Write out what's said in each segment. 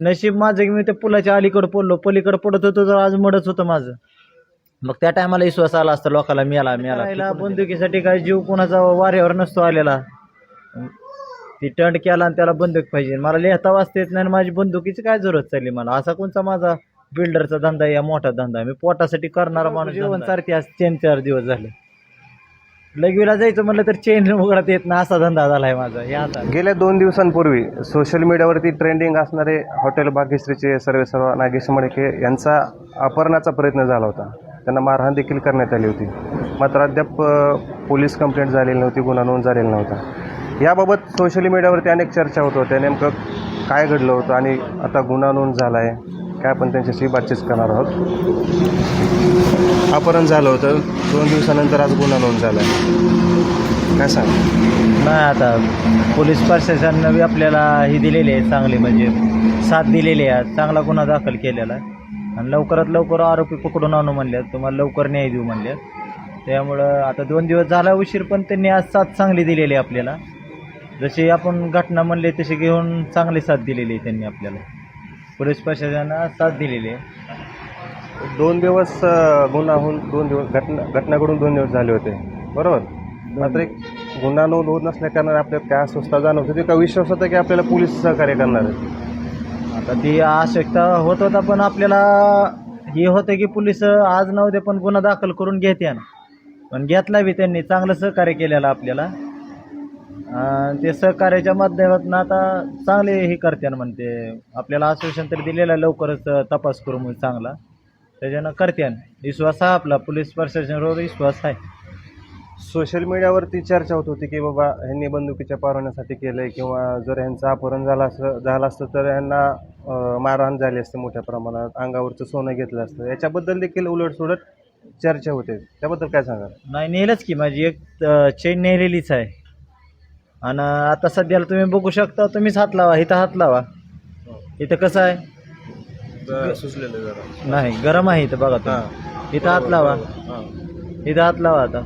नशीब माझं की मी त्या पुलाच्या अलीकडे पडलो, पलीकडे पडत होतो तर आज मडच होतं माझं. मग त्या टायमाला विश्वास आला असता लोकाला, मेला बंदुकीसाठी काय जीव कोणाचा वाऱ्यावर नसतो आलेला. ती टंड केला आणि त्याला बंदूक पाहिजे. मला लिहिता वाचता येत नाही, माझी बंदुकीची काय जरूरत चालली मला? असा कोणचा माझा बिल्डरचा धंदा या मोठा धंदा आहे? मी पोटासाठी करणारा माणूस. जीवन सारखी आज 3-4 दिवस झाले. लगवीला जायचं म्हणलं तर चेन उघडत येत ना, असा धंदा झालाय माझा. गेल्या 2 दिवसांपूर्वी सोशल मीडियावरती ट्रेंडिंग असणारे हॉटेल भाग्यश्रीचे सर्वेसर्वा नागेश मडके यांचा अपहरणाचा प्रयत्न झाला होता. त्यांना मारहाण देखील करण्यात आली होती. मात्र अद्याप पोलीस कंप्लेंट झालेली नव्हती, गुन्हा नोंद झालेला नव्हता. याबाबत सोशल मीडियावरती अनेक चर्चा होत होत्या. नेमकं काय घडलं होतं आणि आता गुन्हा नोंद झाला आहे काय, आपण त्यांच्याशी बातचीत करणार आहोत. अपहरण झालं होतं, 2 दिवसानंतर आज गुन्हा नोंद झाला आहे, काय सांग? नाही, आता पोलीस प्रशासनाने आपल्याला ही दिलेली आहे चांगली, म्हणजे साथ दिलेली आहे, चांगला गुन्हा दाखल केलेला आहे आणि लवकरात लवकर आरोपी पकडून आणू म्हणल्यात, तुम्हाला लवकर न्याय देऊ म्हणल्यात. त्यामुळं आता 2 दिवस झाला उशीर, पण त्यांनी आज साथ चांगली दिलेली आहे आपल्याला. जशी आपण घटना म्हणले तशी घेऊन चांगली साथ दिलेली आहे त्यांनी आपल्याला. पोलीस प्रशासनानं साथ दिलेली आहे. 2 दिवस गुन्हा होऊन 2 दिवस घटना घडून 2 दिवस झाले होते, बरोबर? मात्र एक गुन्हा नोंद होत नसल्या कारणाने आपल्याला काय अस्वस्थता जाणवत होती का विश्वास होता की आपल्याला पोलीस सहकार्य करणार आहेत? आता ती आवश्यकता होत होता, पण आपल्याला हे होतं की पोलीस आज नव्हते पण गुन्हा दाखल करून घेते ना, पण घेतला बी त्यांनी. चांगलं सहकार्य केलेलं आपल्याला. ते सहकार्याच्या माध्यमातून आता चांगले हे करते ना, म्हणते आपल्याला आश्वासन तरी दिलेलं लवकरच तपास करू म्हणून चांगला. त्याच्यानं करते विश्वास आहे आपला, पोलीस प्रशासनावर विश्वास आहे. सोशल मीडियावरती चर्चा होत होती की बाबा ह्यांनी बंदुकीच्या पारवण्यासाठी केलंय किंवा जर ह्यांचं अपहरण झालं असतं तर ह्यांना मारहाण झाली असते मोठ्या प्रमाणात, अंगावरचं सोनं घेतलं असतं. याच्याबद्दल देखील उलटसुलट चर्चा होते, त्याबद्दल काय सांगा? नाही, नेलंच की माझी एक चेन नेलेलीच आहे. आणि आता सध्याला तुम्ही बघू शकता, तुम्हीच हात लावा, इथं हात लावा. इथं कसं आहे, सुचलेलं जरा नाही गरम आहे इथं, बघा तुम्ही. इथं हात लावा, इथं हात लावा. आता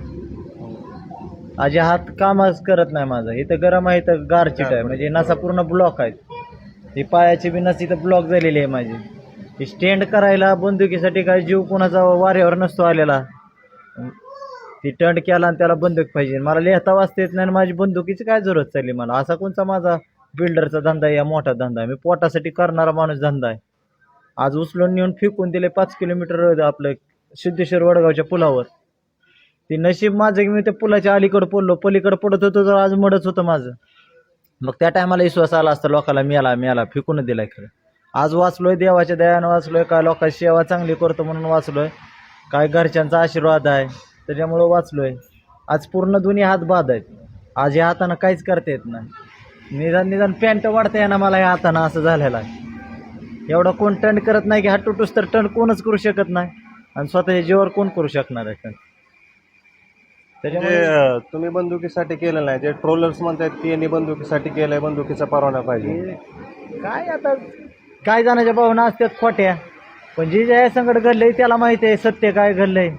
आजी हात कामच करत नाही माझा. इथं गरम आहे, इथं गारचीट आहे, म्हणजे नसा पूर्ण ब्लॉक आहे. ही पायाची बी नस इथं ब्लॉक झालेली आहे माझी. ही स्टँड करायला बंदुकीसाठी काय जीव कोणाचा वाऱ्यावर नसतो आलेला. ती टंड केला आणि त्याला बंदूक पाहिजे. मला लिहिता वाचता येत नाही, माझी बंदुकीची काय जरूरत चालली मला? असा कोणचा माझा बिल्डरचा धंदा या मोठा धंदा आहे? मी पोटासाठी करणारा माणूस धंदा आहे. आज उचलून नेऊन फेकून दिले 5 किलोमीटर आपलं सिद्धेश्वर वडगावच्या पुलावर. ती नशीब माझं की मी त्या पुलाच्या अलीकडे पडलो, पलीकडे पडत होतो तर आज मडच होतं माझं. मग त्या टायमाला विश्वास आला असता लोकाला, मेला फेकून दिलाय. खरं आज वाचलोय, देवाच्या दयानं वाचलोय, काय लोकांची सेवा चांगली करतो म्हणून वाचलोय, काय घरच्यांचा आशीर्वाद आहे त्याच्यामुळं वाचलोय. आज पूर्ण दोन्ही हात बाद आहेत. आज या हातानं काहीच करता येत नाही. निदान पॅन्ट वाढता येणार मला या हातानं, असं झालेलं आहे. एवढा कोण टंड करत नाही की हात तुटूस तर टंड कोणच करू शकत नाही, आणि स्वतःच्या जीवावर कोण करू शकणार आहे टंड? त्याच्यामुळे तुम्ही बंदुकीसाठी केलं नाही, जे ट्रोलर्स म्हणतात की यांनी बंदुकीसाठी केलंय, बंदुकीचा परवाना पाहिजे. काय आता काय जाण्याच्या भावना असतात खोट्या, पण जे ज्या संकट घडलंय त्याला माहिती आहे सत्य काय घडलंय.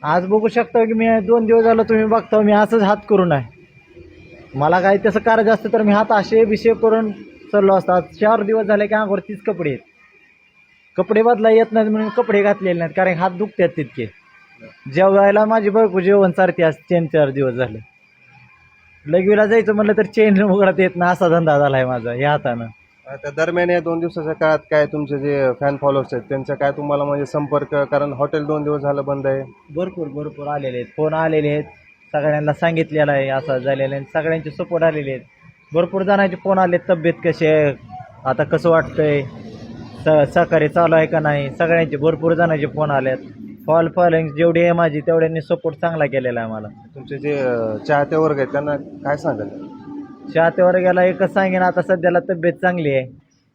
आज बघू शकता की मी 2 दिवस झालं, तुम्ही बघता मी असंच हात करून आहे. मला काय तसं करायचं असतं तर मी हात असे विषय करून चाललो असतात. 4 दिवस झाले की अंगावर 30 कपडे आहेत. कपडे बदला येत नाहीत म्हणून कपडे घातलेले नाहीत, कारण हात दुखतात तितके. जेवायला माझी बायको जेवण चारते आज 3-4 दिवस झाले. लगवीला जायचं म्हणलं तर चेन उघडत येत ना, असा धंदा झालाय माझा या हातानं. त्या दरम्यान या 2 दिवसाच्या काळात काय तुमचे जे फॅन फॉलोअर्स आहेत त्यांचा काय तुम्हाला म्हणजे संपर्क, कारण हॉटेल 2 दिवस झालं बंद आहे? भरपूर आलेले आहेत, फोन आलेले आहेत, सगळ्यांना सांगितलेलं आहे असं झालेलं आहे, सगळ्यांचे सपोर्ट आलेले आहेत. भरपूर जणांचे फोन आले, तब्येत कशी आहे, आता कसं वाटतंय, सहकार्य चालू आहे का नाही, सगळ्यांचे भरपूर जणांचे फोन आलेत. फॉलोइंग जेवढी आहे माझी तेवढ्यांनी सपोर्ट चांगला केलेला आहे मला. तुमचे जे चाहते वर्ग आहेत त्यांना काय सांगाल? चाहते वर्गाला एकच सांगेन, आता सध्याला तब्येत चांगली आहे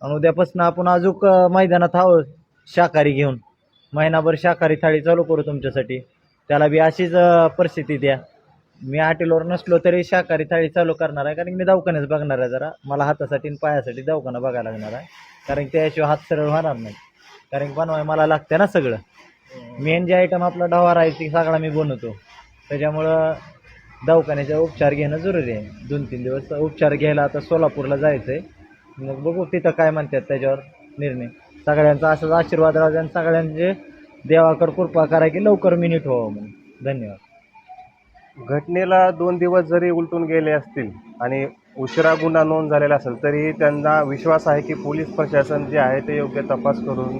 आणि उद्यापासून आपण अजून मैदानात आहोत शाकाहारी घेऊन. महिनाभर शाकाहारी थाळी चालू करू तुमच्यासाठी. त्याला बी अशीच परिस्थिती द्या. मी हॉटेलवर नसलो तरी शाकाहारी थाळी चालू करणार आहे, कारण मी दवाखान्याच बघणार आहे. जरा मला हातासाठी आणि पायासाठी दवाखाना बघायला लागणार आहे, कारण त्याशिवाय हात सरळ होणार नाही. कारण बनवाय मला लागते ना सगळं. मेन जे आयटम आपला डवार आहे ती सगळा मी बनवतो. त्याच्यामुळं दवाखान्याचा उपचार घेणं जरुरी आहे. 2-3 दिवस उपचार घ्यायला आता सोलापूरला जायचं आहे. मग बघू तिथं काय म्हणतात त्याच्यावर निर्णय. सगळ्यांचा असाच आशीर्वाद राहू द्या आणि सगळ्यांचे देवाकर कृपा करा की लवकर मिनिट व्हावं म्हणून. धन्यवाद. घटनेला 2 दिवस जरी उलटून गेले असतील आणि उशिरा गुन्हा नोंद झालेला असेल तरी त्यांना विश्वास आहे की पोलीस प्रशासन जे आहे ते योग्य तपास करून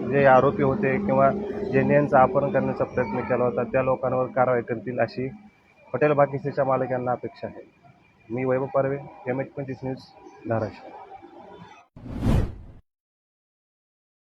जे आरोपी होते किंवा ज्यांनी यांचं अपहरण करण्याचा प्रयत्न केला होता त्या लोकांवर कारवाई करतील अशी हॉटेल भाग्यश्रीच्या मालकांना अपेक्षा आहे. मी वैभव पारवे, MH25 न्यूज, धाराशिव.